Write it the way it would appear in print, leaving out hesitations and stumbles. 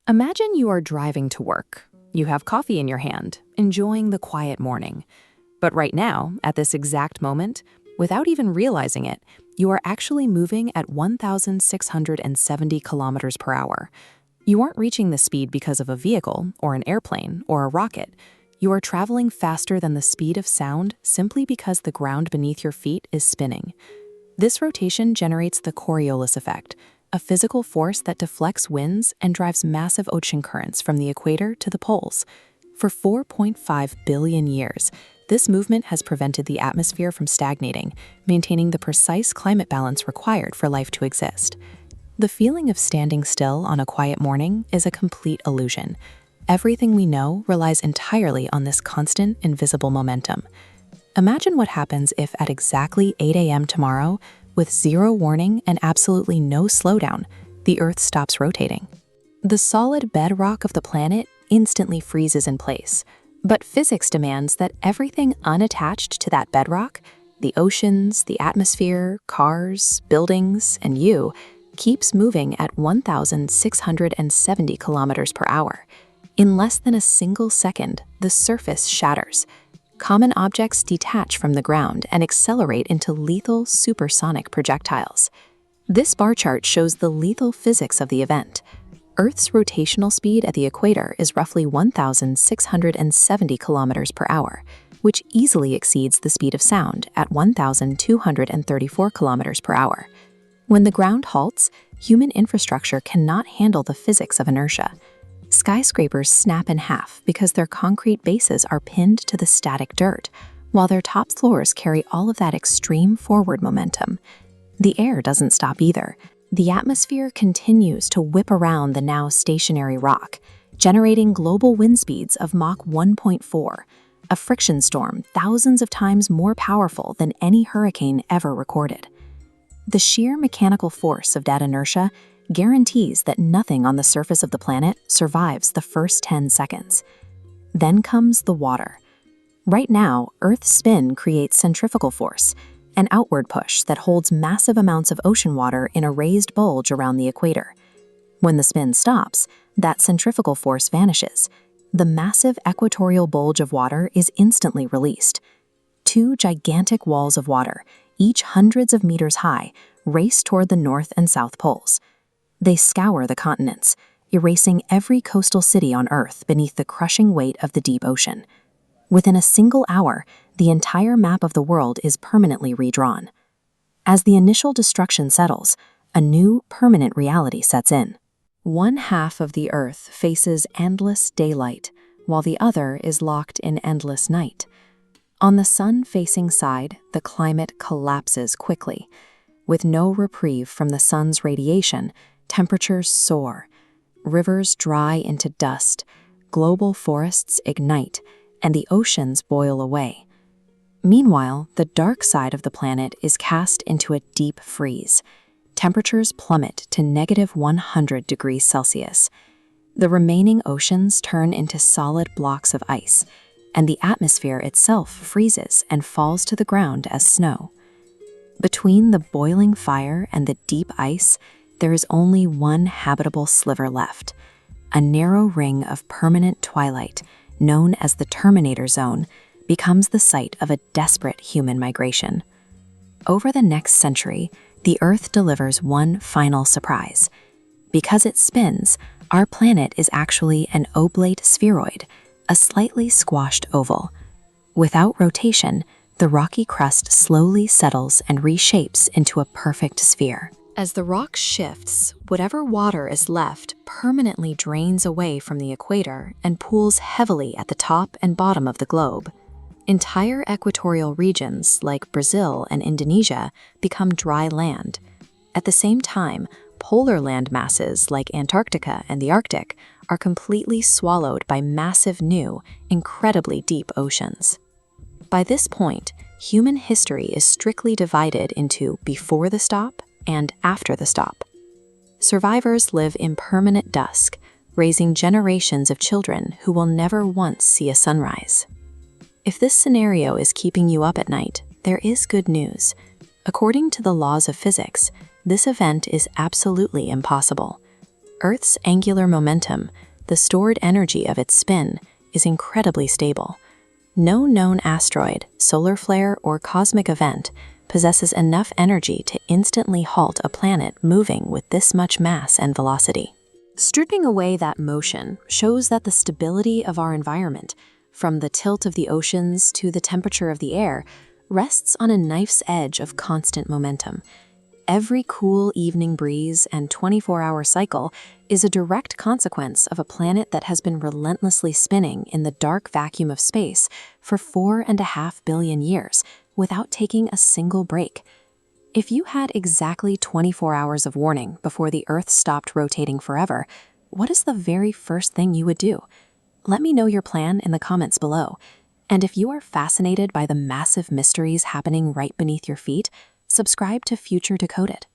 Imagine you are driving to work. You have coffee in your hand, enjoying the quiet morning. But right now, at this exact moment, without even realizing it, you are actually moving at 1,670 kilometers per hour. You aren't reaching this speed because of a vehicle, or an airplane, or a rocket. You are traveling faster than the speed of sound simply because the ground beneath your feet is spinning. This rotation generates the Coriolis effect, a physical force that deflects winds and drives massive ocean currents from the equator to the poles. For 4.5 billion years, this movement has prevented the atmosphere from stagnating, maintaining the precise climate balance required for life to exist. The feeling of standing still on a quiet morning is a complete illusion. Everything we know relies entirely on this constant, invisible momentum. Imagine what happens if at exactly 8 a.m. tomorrow, with zero warning and absolutely no slowdown, the Earth stops rotating. The solid bedrock of the planet instantly freezes in place, but physics demands that everything unattached to that bedrock, the oceans, the atmosphere, cars, buildings, and you, keeps moving at 1,670 kilometers per hour. In less than a single second, the surface shatters. Common objects detach from the ground and accelerate into lethal supersonic projectiles. This bar chart shows the lethal physics of the event. Earth's rotational speed at the equator is roughly 1,670 kilometers per hour, which easily exceeds the speed of sound at 1,234 kilometers per hour. When the ground halts, human infrastructure cannot handle the physics of inertia. Skyscrapers snap in half because their concrete bases are pinned to the static dirt, while their top floors carry all of that extreme forward momentum. The air doesn't stop either. The atmosphere continues to whip around the now stationary rock, generating global wind speeds of Mach 1.4, a friction storm thousands of times more powerful than any hurricane ever recorded. The sheer mechanical force of that inertia guarantees that nothing on the surface of the planet survives the first 10 seconds. Then comes the water. Right now, Earth's spin creates centrifugal force, an outward push that holds massive amounts of ocean water in a raised bulge around the equator. When the spin stops, that centrifugal force vanishes. The massive equatorial bulge of water is instantly released. Two gigantic walls of water, each hundreds of meters high, race toward the North and South poles. They scour the continents, erasing every coastal city on Earth beneath the crushing weight of the deep ocean. Within a single hour, the entire map of the world is permanently redrawn. As the initial destruction settles, a new, permanent reality sets in. One half of the Earth faces endless daylight, while the other is locked in endless night. On the sun-facing side, the climate collapses quickly. With no reprieve from the sun's radiation, temperatures soar, rivers dry into dust, global forests ignite, and the oceans boil away. Meanwhile, the dark side of the planet is cast into a deep freeze. Temperatures plummet to -100 degrees Celsius. The remaining oceans turn into solid blocks of ice, and the atmosphere itself freezes and falls to the ground as snow. Between the boiling fire and the deep ice, there is only one habitable sliver left, a narrow ring of permanent twilight, known as the Terminator Zone, becomes the site of a desperate human migration. Over the next century, the Earth delivers one final surprise. Because it spins, our planet is actually an oblate spheroid, a slightly squashed oval. Without rotation, the rocky crust slowly settles and reshapes into a perfect sphere. As the rock shifts, whatever water is left permanently drains away from the equator and pools heavily at the top and bottom of the globe. Entire equatorial regions like Brazil and Indonesia become dry land. At the same time, polar land masses like Antarctica and the Arctic are completely swallowed by massive new, incredibly deep oceans. By this point, human history is strictly divided into before the stop and after the stop. Survivors live in permanent dusk, raising generations of children who will never once see a sunrise. If this scenario is keeping you up at night, there is good news. According to the laws of physics, this event is absolutely impossible. Earth's angular momentum, the stored energy of its spin, is incredibly stable. No known asteroid, solar flare, or cosmic event possesses enough energy to instantly halt a planet moving with this much mass and velocity. Stripping away that motion shows that the stability of our environment, from the tilt of the oceans to the temperature of the air, rests on a knife's edge of constant momentum. Every cool evening breeze and 24-hour cycle is a direct consequence of a planet that has been relentlessly spinning in the dark vacuum of space for 4.5 billion years without taking a single break. If you had exactly 24 hours of warning before the Earth stopped rotating forever, what is the very first thing you would do? Let me know your plan in the comments below. And if you are fascinated by the massive mysteries happening right beneath your feet, subscribe to Future Decoded.